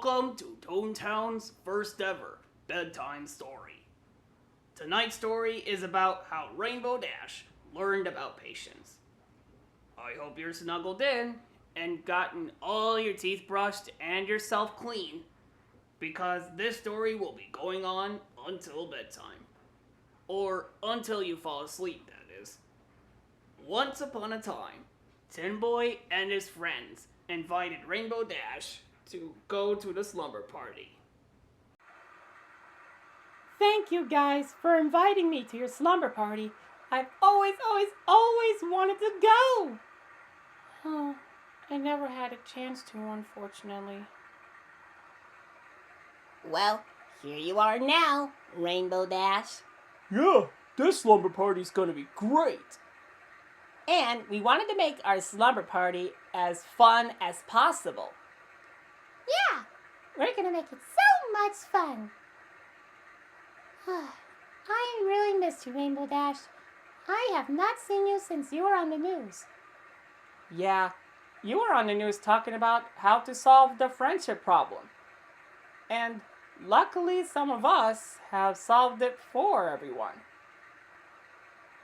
Welcome to Toontown's first ever bedtime story. Tonight's story is about how Rainbow Dash learned about patience. I hope you're snuggled in and gotten all your teeth brushed and yourself clean, because this story will be going on until bedtime. Or until you fall asleep, that is. Once upon a time, Tin Boy and his friends invited Rainbow Dash to go to the slumber party. Thank you guys for inviting me to your slumber party. I've always wanted to go. Oh, I never had a chance to, unfortunately. Well, here you are now, Rainbow Dash. Yeah, this slumber party's gonna be great. And we wanted to make our slumber party as fun as possible. Yeah, we're gonna make it so much fun. I really missed you, Rainbow Dash. I have not seen you since you were on the news. Yeah, you were on the news talking about how to solve the friendship problem. And luckily some of us have solved it for everyone.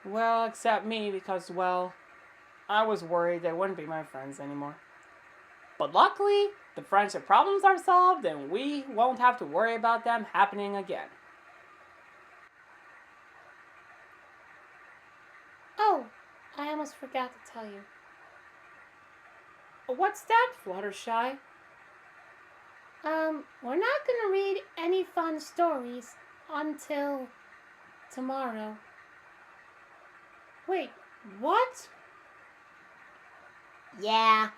Well, except me because, well, I was worried they wouldn't be my friends anymore. But luckily, the friendship problems are solved and we won't have to worry about them happening again. Oh, I almost forgot to tell you. What's that, Fluttershy? We're not gonna read any fun stories until tomorrow. Wait, what? Yeah,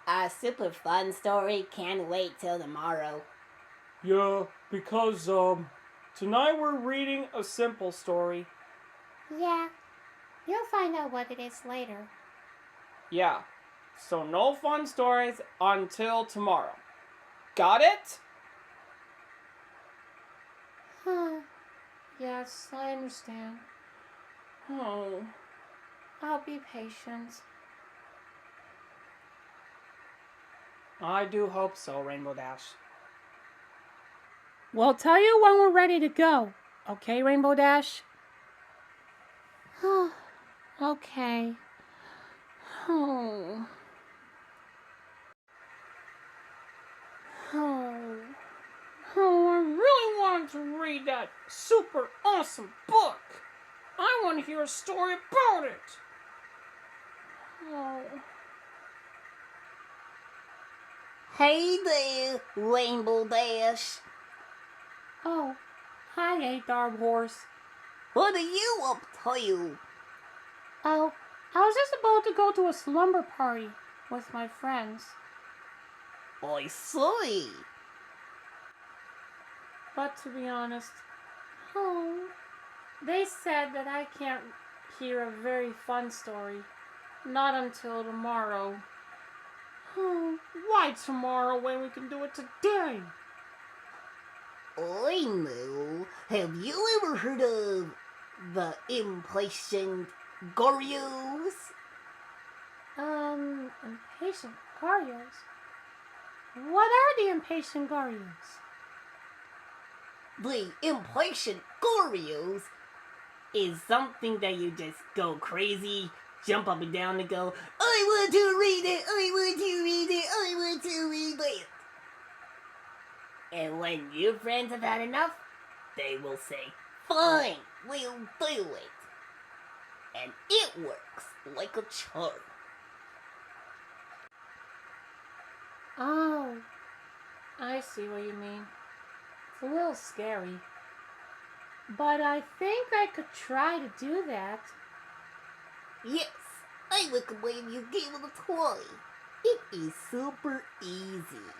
a super fun story can't wait till tomorrow. Yeah, because, tonight we're reading a simple story. Yeah, you'll find out what it is later. Yeah, so no fun stories until tomorrow. Got it? Yes, I understand. Oh, I'll be patient. I do hope so, Rainbow Dash. We'll tell you when we're ready to go. Okay, Rainbow Dash? Okay. Oh. I really wanted to read that super awesome book. I want to hear a story about it. Oh. Hey there, Rainbow Dash. Oh, hi, 8 Horse. What are you up to? Oh, I was just about to go to a slumber party with my friends. I see. But to be honest, they said that I can't hear a very fun story. Not until tomorrow. Why tomorrow when we can do it today? I know. Have you ever heard of the impatient Gorios? Impatient Garios? What are the impatient Garios? The impatient Gorios is something that you just go crazy, jump up and down and go, I want to read it, I want to read it, I want to read it. And when your friends have had enough, they will say, fine, we'll do it. And it works like a charm. Oh, I see what you mean. It's a little scary. But I think I could try to do that. Yes, I recommend you give it a try. It is super easy.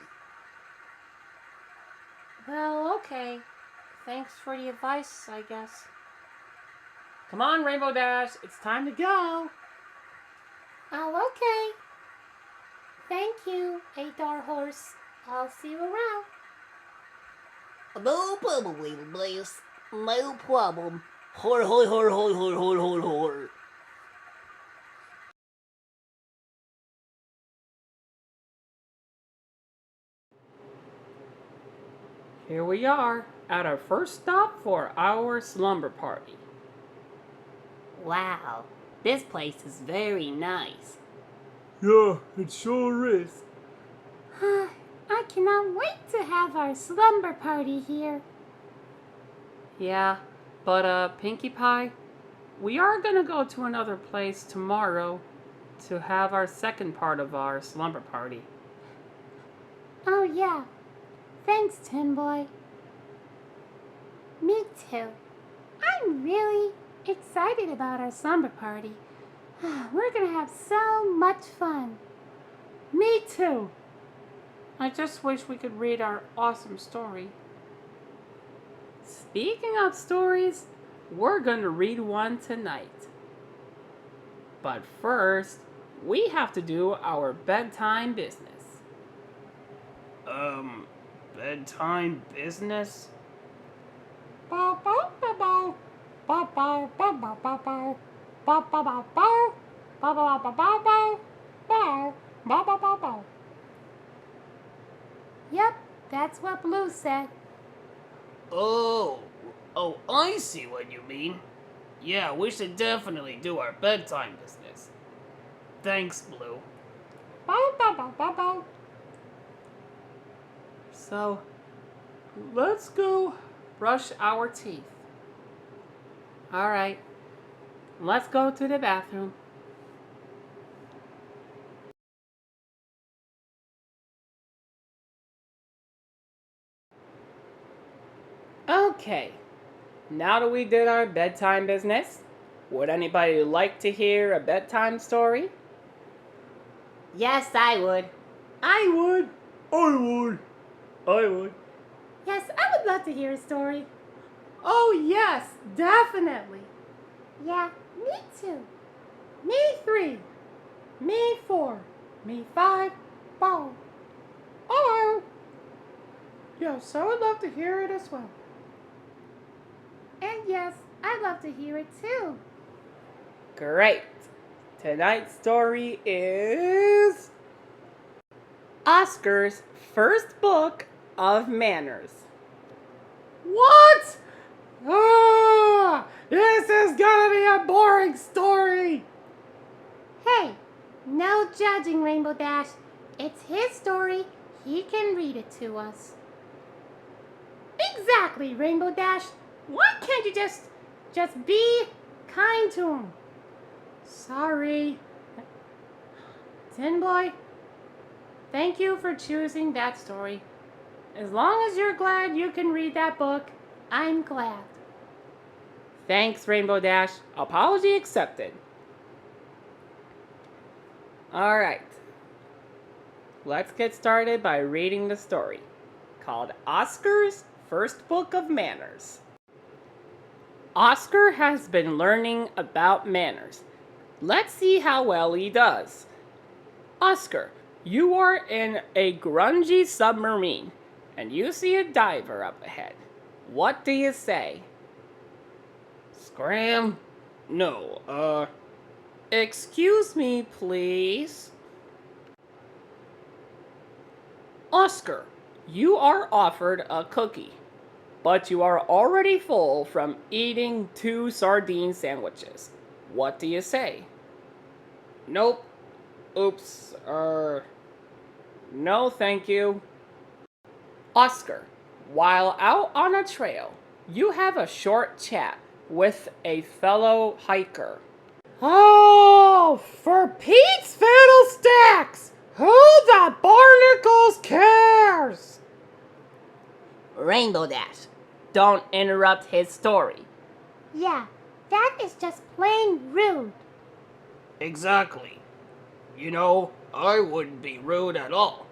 Well, okay. Thanks for the advice, I guess. Come on, Rainbow Dash. It's time to go. Oh, okay. Thank you, 8 Horse. I'll see you around. No problem, little boys. No problem. Hor, hor, hor, hor, hor, hor, hor, hor. here we are at our first stop for our slumber party. Wow, this place is very nice. Yeah, it sure is. I cannot wait to have our slumber party here. Yeah, but Pinkie Pie, we are gonna go to another place tomorrow to have our second part of our slumber party. Oh yeah. Thanks, Tin Boy. Me too. I'm really excited about our slumber party. We're gonna have so much fun. Me too. I just wish we could read our awesome story. Speaking of stories, we're gonna read one tonight. But first, we have to do our bedtime business. Bedtime business? Yep, that's what Blue said. Oh, I see what you mean. Yeah, we should definitely do our bedtime business. Thanks, Blue. So, let's go brush our teeth. Alright, let's go to the bathroom. Okay, now that we did our bedtime business, would anybody like to hear a bedtime story? Yes, I would. I would. I would. I would. Yes, I would love to hear a story. Oh, yes, definitely. Yeah, me too. Me 3. Me 4. Me 5. Bow. Hello. Yes, I would love to hear it as well. And yes, I'd love to hear it too. Great. Tonight's story is Oscar's first book of manners. What? Ah, this is gonna be a boring story. Hey, no judging, Rainbow Dash. It's his story. He can read it to us. Exactly, Rainbow Dash. Why can't you just be kind to him? Sorry. Tin Boy, thank you for choosing that story. As long as you're glad you can read that book, I'm glad. thanks, Rainbow Dash. Apology accepted. Alright. Let's get started by reading the story, called Oscar's First Book of Manners. Oscar has been learning about manners. Let's see how well he does. Oscar, you are in a grungy submarine, and you see a diver up ahead. What do you say? Scram? No, Excuse me, please. Oscar, you are offered a cookie, but you are already full from eating 2 sardine sandwiches. What do you say? nope. Oops, No, thank you. Oscar, while out on a trail, you have a short chat with a fellow hiker. Oh, for Pete's fiddlesticks! Who the barnacles cares? Rainbow Dash, don't interrupt his story. Yeah, that is just plain rude. Exactly. You know, I wouldn't be rude at all.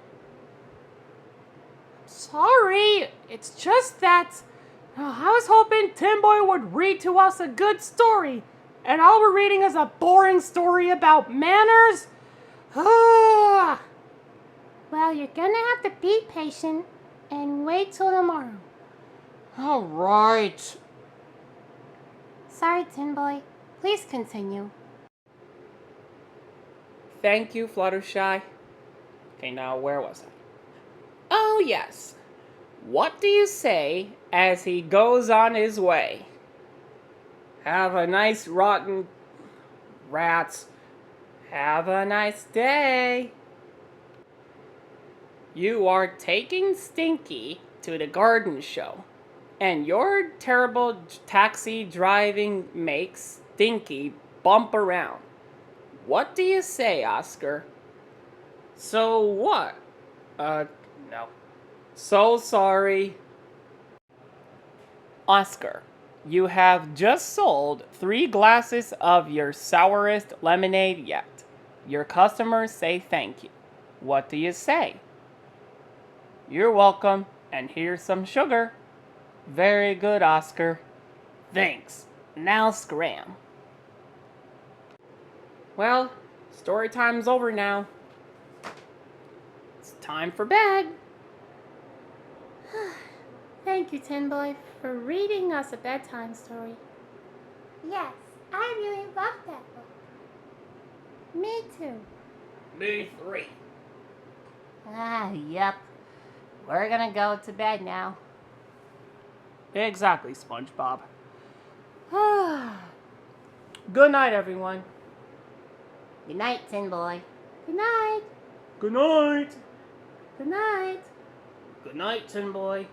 Sorry, it's just that I was hoping Tim Boy would read to us a good story, and all we're reading is a boring story about manners. Ah. Well, you're gonna have to be patient and wait till tomorrow. All right. Sorry, Tin Boy. Please continue. Thank you, Fluttershy. Okay, now where was I? Oh, yes. What do you say as he goes on his way? Have a nice rotten rats. Have a nice day. You are taking Stinky to the garden show, and your terrible taxi driving makes Stinky bump around. What do you say, Oscar? So what? No. So sorry. Oscar, you have just sold 3 glasses of your sourest lemonade yet. Your customers say thank you. What do you say? You're welcome, and here's some sugar. Very good, Oscar. Thanks. Now scram. Well, story time's over now. It's time for bed. Thank you, Tin Boy, for reading us a bedtime story. Yes, I really loved that book. Me too. Me 3. Yep. We're gonna go to bed now. Exactly, SpongeBob. Good night, everyone. Good night, Tin Boy. Good night. Good night. Good night. Good night, Tin Boy.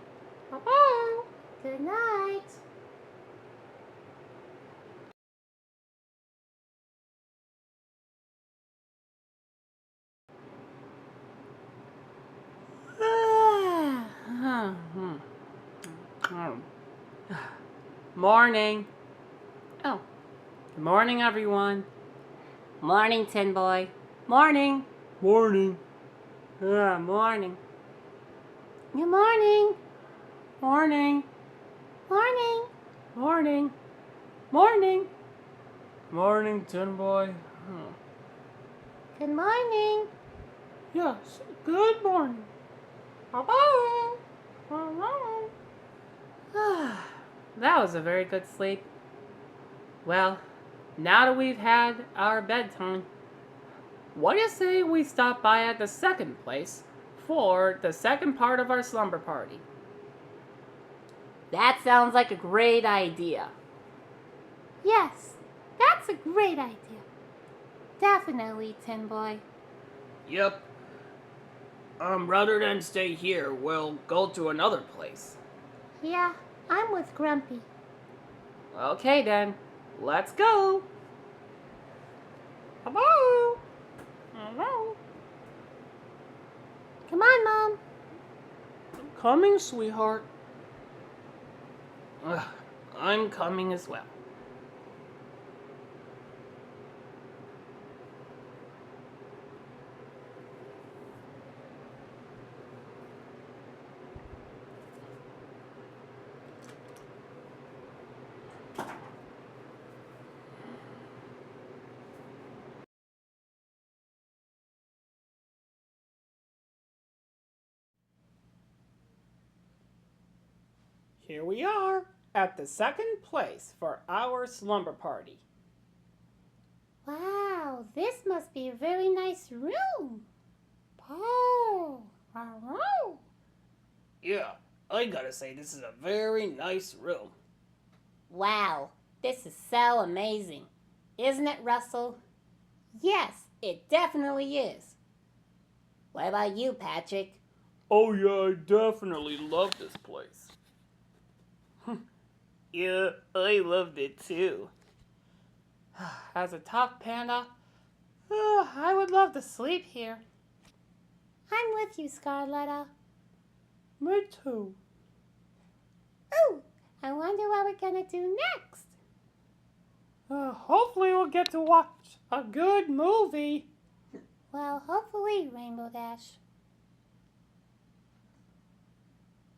Bye-bye. Good night. Morning. Oh. Good morning, everyone. Morning, Tin Boy. Morning. Morning. Morning. Good morning. Morning. Morning. Morning. Morning. Morning, Tin Boy. Good morning. Yes, good morning. Bye-bye. That was a very good sleep. Well, now that we've had our bedtime, what do you say we stop by at the second place for the second part of our slumber party? That sounds like a great idea. Yes, that's a great idea. Definitely, Tin Boy. Yep. Rather than stay here, we'll go to another place. Yeah, I'm with Grumpy. Okay then, let's go. Hello. Hello. Come on, Mom. I'm coming, sweetheart. I'm coming as well. Here we are at the second place for our slumber party. Wow, this must be a very nice room. Oh, wow. Yeah, I gotta say, this is a very nice room. Wow, this is so amazing. Isn't it, Russell? Yes, it definitely is. What about you, Patrick? Oh yeah, I definitely love this place. Yeah, I loved it too. As a tough panda, I would love to sleep here. I'm with you, Scarletta. Me too. Ooh, I wonder what we're gonna do next. Hopefully we'll get to watch a good movie. Well, hopefully, Rainbow Dash.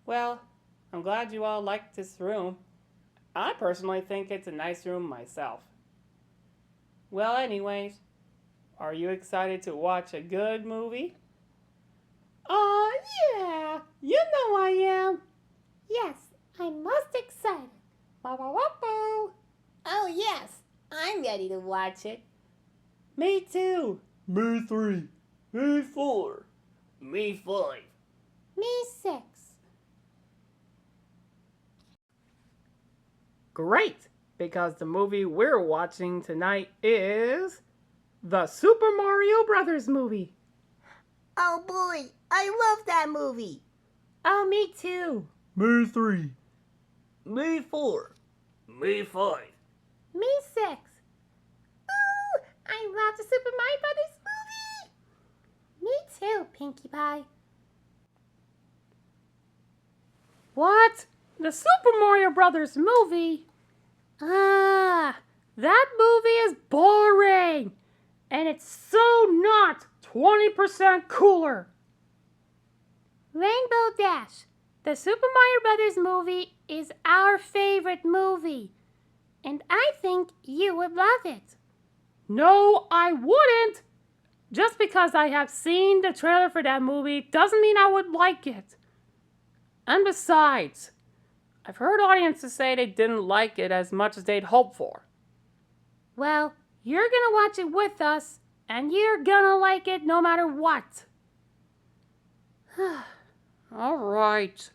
Well, I'm glad you all liked this room. I personally think it's a nice room myself. Well, anyways, are you excited to watch a good movie? Yeah, you know I am. Yes, I'm most excited. Ba-ba-ba-boo. Oh, yes, I'm ready to watch it. Me too. Me 3. Me 4. Me 5. Me 6. Great, because the movie we're watching tonight is the Super Mario Brothers movie. Oh boy, I love that movie. Oh, me too. Me 3. Me 4. Me 5. Me 6. Ooh, I love the Super Mario Brothers movie. Me too, Pinkie Pie. What? The Super Mario Brothers movie? Ah, that movie is boring. And it's so not 20% cooler. Rainbow Dash. The Super Mario Brothers movie is our favorite movie. And I think you would love it. No, I wouldn't. Just because I have seen the trailer for that movie doesn't mean I would like it. And besides, I've heard audiences say they didn't like it as much as they'd hoped for. Well, you're gonna watch it with us, and you're gonna like it no matter what. All right.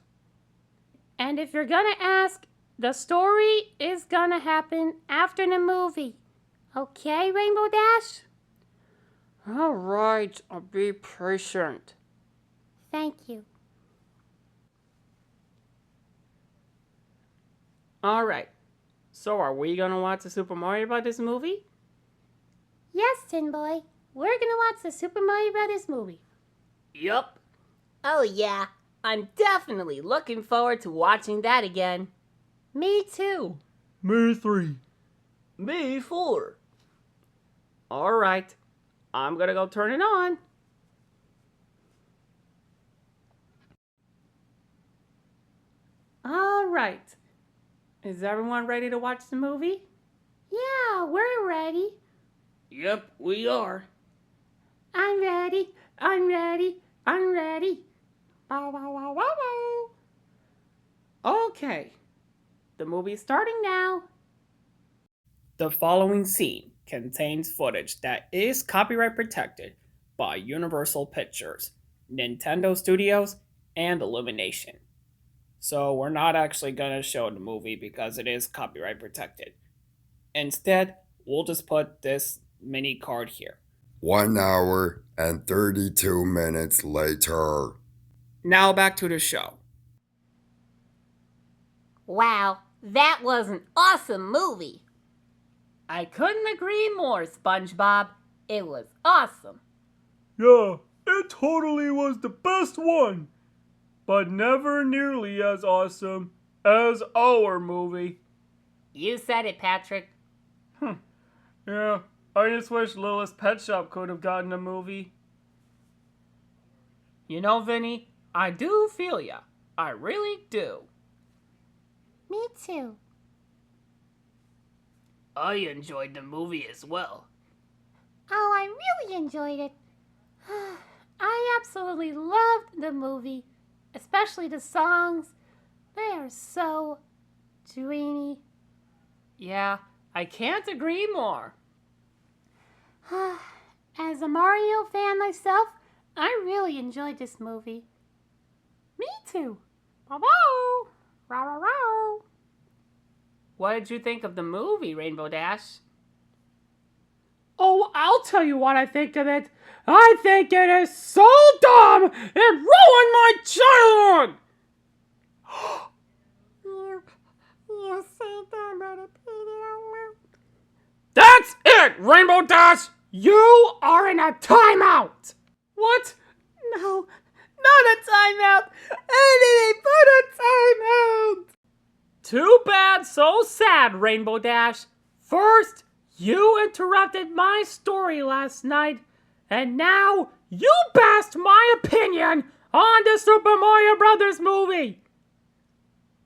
And if you're gonna ask, the story is gonna happen after the movie. Okay, Rainbow Dash? All right, I'll be patient. Thank you. All right. So are we gonna watch the Super Mario Brothers movie? Yes, Tin Boy. We're gonna watch the Super Mario Brothers movie. Yup. Oh yeah, I'm definitely looking forward to watching that again. Me too. Me 3. Me 4. All right. I'm gonna go turn it on. All right. Is everyone ready to watch the movie? Yeah, we're ready. Yep, we are. I'm ready. I'm ready. I'm ready. Bow, wow, wow, wow, wow. Okay. The movie's starting now. The following scene contains footage that is copyright protected by Universal Pictures, Nintendo Studios, and Illumination. So we're not actually going to show the movie because it is copyright protected. Instead, we'll just put this mini card here. 1 hour and 32 minutes later. Now back to the show. Wow, that was an awesome movie. I couldn't agree more, SpongeBob. It was awesome. Yeah, it totally was the best one. But never nearly as awesome as our movie. You said it, Patrick. Yeah, I just wish Lilith's Pet Shop could have gotten a movie. You know, Vinny, I do feel ya. I really do. Me too. I enjoyed the movie as well. Oh, I really enjoyed it. I absolutely loved the movie, especially the songs. They are so dreamy. Yeah, I can't agree more. As a Mario fan myself, I really enjoyed this movie. Me too. Bow-bow. Row-row-row. What did you think of the movie, Rainbow Dash? Oh, I'll tell you what I think of it. I think it is so dumb, it ruined my childhood! You say that, but repeat it out loud. That's it, Rainbow Dash! You are in a timeout! What? No, not a timeout! I didn't put a timeout! Too bad, so sad, Rainbow Dash. First, you interrupted my story last night, and now you bashed my opinion on the Super Mario Brothers movie.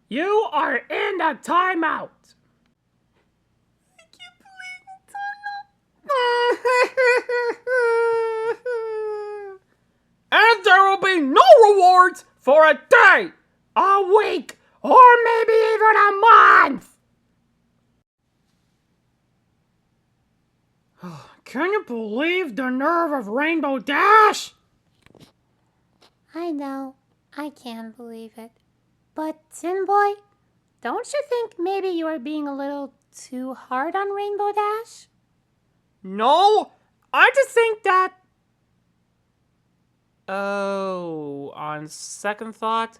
You are in a timeout. I can't believe And there will be no rewards for a day, a week, or maybe even a month. Can you believe the nerve of Rainbow Dash? I know, I can't believe it. But, Tin Boy, Don't you think maybe you are being a little too hard on Rainbow Dash? No, I just think that... Oh, on second thought,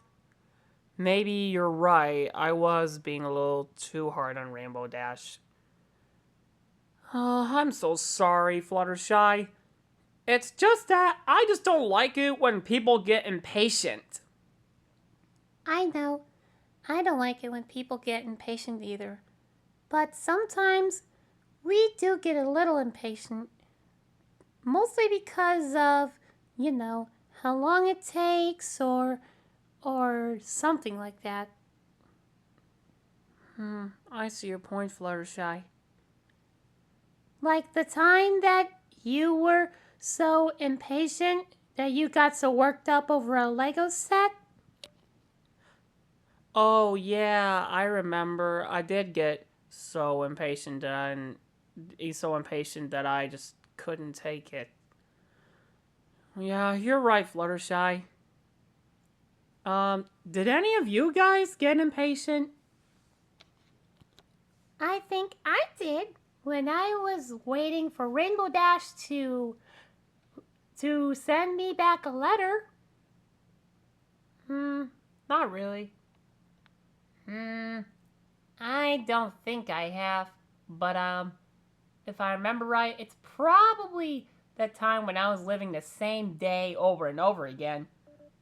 maybe you're right. I was being a little too hard on Rainbow Dash. I'm so sorry, Fluttershy. It's just that I just don't like it when people get impatient. I know. I don't like it when people get impatient either. But sometimes we do get a little impatient. Mostly because of, how long it takes or something like that. I see your point, Fluttershy. Like the time that you were so impatient that you got so worked up over a Lego set. Oh, yeah, I remember. I did get so impatient that I just couldn't take it. Yeah, you're right, Fluttershy. Did any of you guys get impatient? I think I did when I was waiting for Rainbow Dash to send me back a letter. Not really. I don't think I have, but if I remember right, it's probably the time when I was living the same day over and over again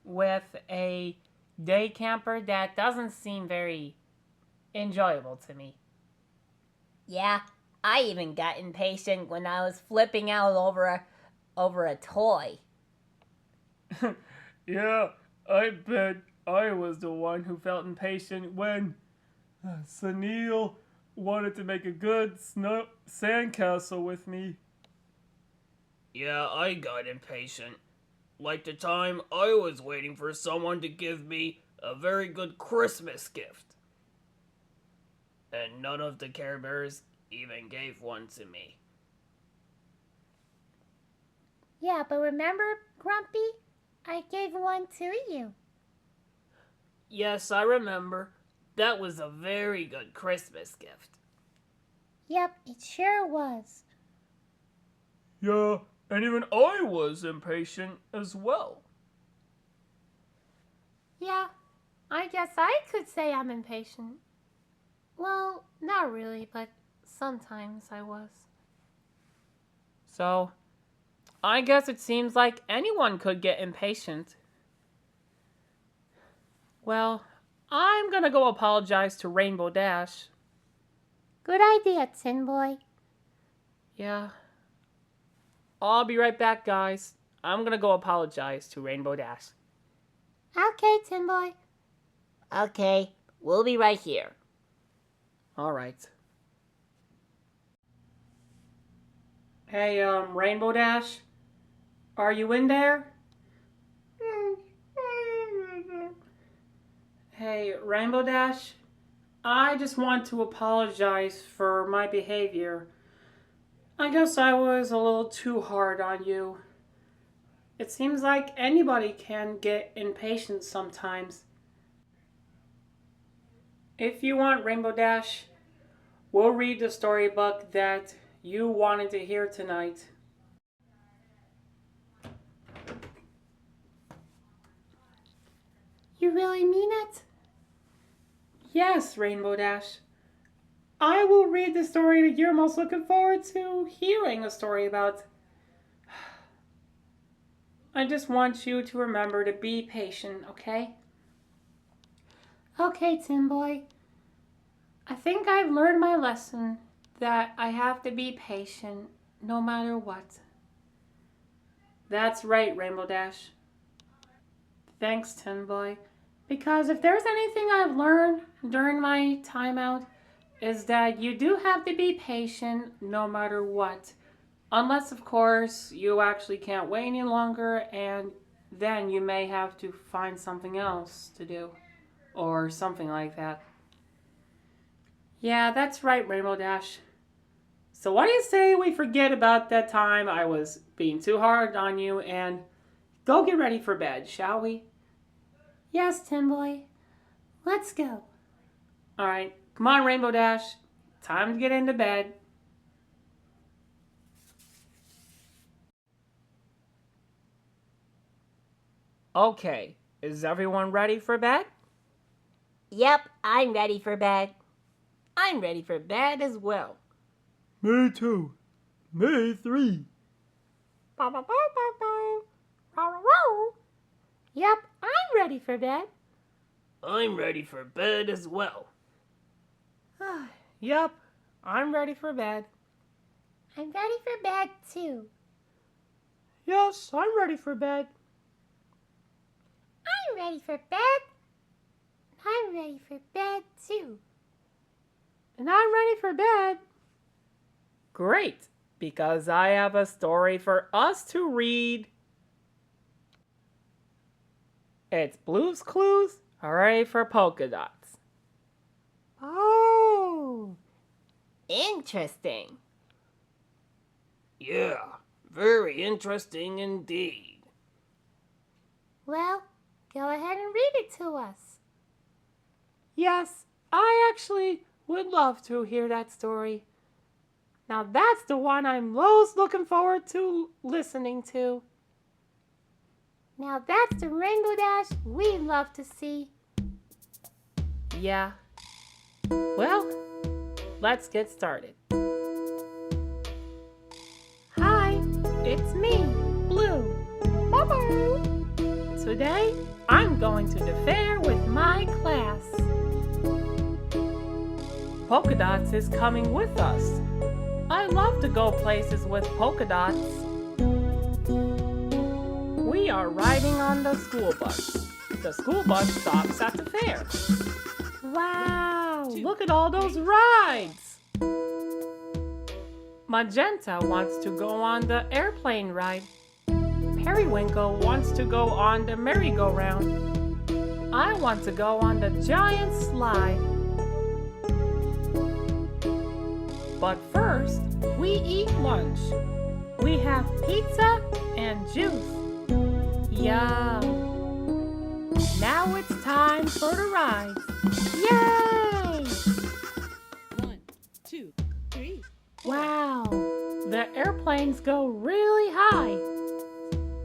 with a day camper that doesn't seem very enjoyable to me. Yeah, I even got impatient when I was flipping out over a toy. Yeah, I bet I was the one who felt impatient when Sunil wanted to make a good sandcastle with me. Yeah, I got impatient. Like the time I was waiting for someone to give me a very good Christmas gift. And none of the Care Bears even gave one to me. Yeah, but remember, Grumpy? I gave one to you. Yes, I remember. That was a very good Christmas gift. Yep, it sure was. Yeah, and even I was impatient as well. Yeah, I guess I could say I'm impatient. Well, not really, but sometimes I was. So, I guess it seems like anyone could get impatient. Well, I'm gonna go apologize to Rainbow Dash. Good idea, Tin Boy. Yeah. I'll be right back, guys. I'm gonna go apologize to Rainbow Dash. Okay, Tin Boy. Okay, we'll be right here. Alright. Hey, Rainbow Dash? Are you in there? Hey, Rainbow Dash? I just want to apologize for my behavior. I guess I was a little too hard on you. It seems like anybody can get impatient sometimes. If you want, Rainbow Dash, we'll read the storybook that you wanted to hear tonight. You really mean it? Yes, Rainbow Dash. I will read the story that you're most looking forward to hearing a story about. I just want you to remember to be patient, okay? Okay, Tin Boy. I think I've learned my lesson that I have to be patient no matter what. That's right, Rainbow Dash. Thanks, Tin Boy. Because if there's anything I've learned during my time out, is that you do have to be patient no matter what. Unless, of course, you actually can't wait any longer, and then you may have to find something else to do. Or something like that. Yeah, that's right, Rainbow Dash. So what do you say we forget about that time I was being too hard on you and go get ready for bed, shall we? Yes, Tin Boy. Let's go. All right, come on, Rainbow Dash. Time to get into bed. Okay, is everyone ready for bed? Yep, I'm ready for bed. I'm ready for bed as well. Me too. Me three. Yep, I'm ready for bed. I'm ready for bed as well. Yep, I'm ready for bed. I'm ready for bed too. Yes, I'm ready for bed. I'm ready for bed. I'm ready for bed too. And I'm ready for bed. Great, because I have a story for us to read. It's Blue's Clues, hooray for polka dots. Oh, Interesting. Yeah, very interesting indeed. Well, go ahead and read it to us. yes, I actually would love to hear that story. Now that's the one I'm most looking forward to listening to. Now that's the Rainbow Dash we love to see. Yeah. Well, let's get started. Hi, it's me, Blue. Today, I'm going to the fair with my class. Polka Dots is coming with us. I love to go places with polka dots. We are riding on the school bus. The school bus stops at the fair. Wow, look at all those rides! Magenta wants to go on the airplane ride. Periwinkle wants to go on the merry-go-round. I want to go on the giant slide. But first, we eat lunch. We have pizza and juice. Yum! Now it's time for the ride. Yay! 1, 2, 3. Wow, the airplanes go really high,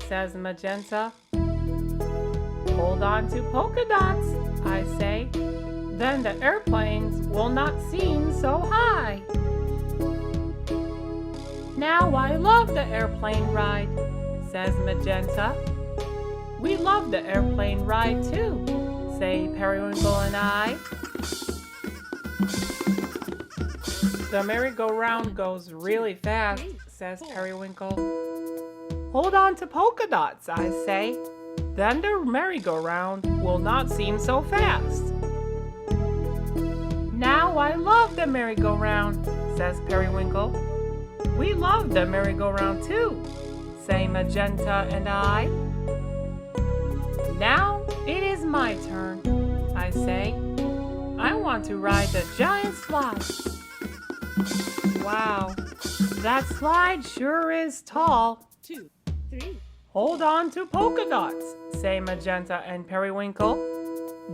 says Magenta. Hold on to polka dots, I say. Then the airplanes will not seem so high. Now I love the airplane ride, says Magenta. We love the airplane ride too, say Periwinkle and I. The merry-go-round goes really fast, says Periwinkle. Hold on to polka dots, I say. Then the merry-go-round will not seem so fast. Now I love the merry-go-round, says Periwinkle. We love the merry-go-round too, say Magenta and I. Now it is my turn, I say. I want to ride the giant slide. Wow, that slide sure is tall. 2, 3. Hold on to polka dots, say Magenta and Periwinkle.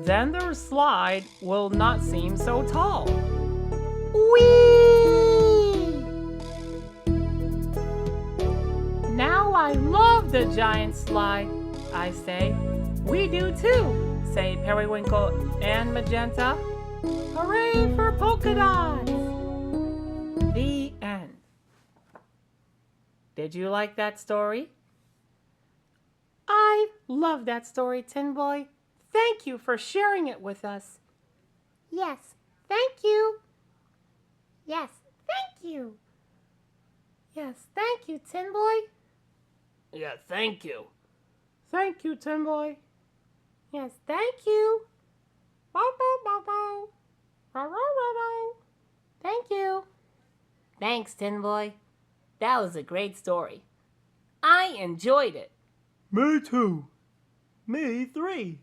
Then the slide will not seem so tall. Whee! Now I love the giant slide, I say. We do too, say Periwinkle and Magenta. Hooray for polka dots! The end. Did you like that story? I love that story, Tin Boy. Thank you for sharing it with us. Yes, thank you. Yes, thank you. Yes, thank you, Tin Boy. Yeah, thank you. Thank you, Tin Boy. Yes, thank you. Bow, bow, bow, bow. Row, row, row, row. Thank you. Thanks, Tin Boy. That was a great story. I enjoyed it. Me too. Me three.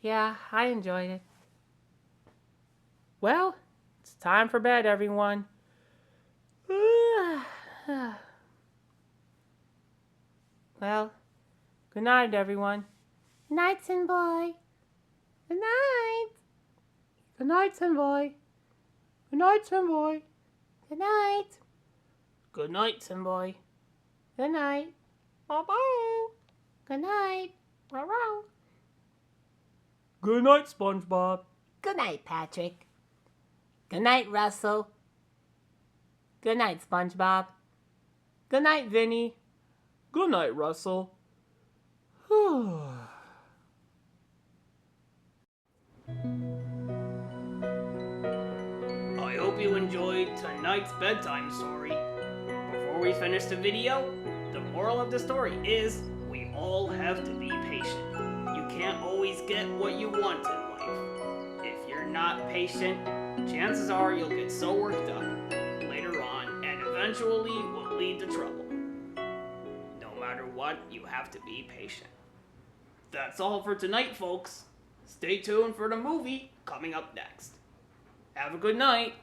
Yeah, I enjoyed it. Well, it's time for bed, everyone. Well, good night, everyone. Night, Tin Boy. Good night. Good night, Tin Boy. Good night, Tin Boy. Good night. Good night, Tin Boy. Good night. Bye-bye. Good night. Wow. Good night, SpongeBob. Good night, Patrick. Good night, Russell. Good night, SpongeBob. Good night, Vinny. Good night, Russell. I hope you enjoyed tonight's bedtime story. Before we finish the video, the moral of the story is we all have to be patient. You can't always get what you want in life. If you're not patient, chances are you'll get so worked up later on and eventually will lead to trouble. No matter what, you have to be patient. That's all for tonight, folks. Stay tuned for the movie coming up next. Have a good night.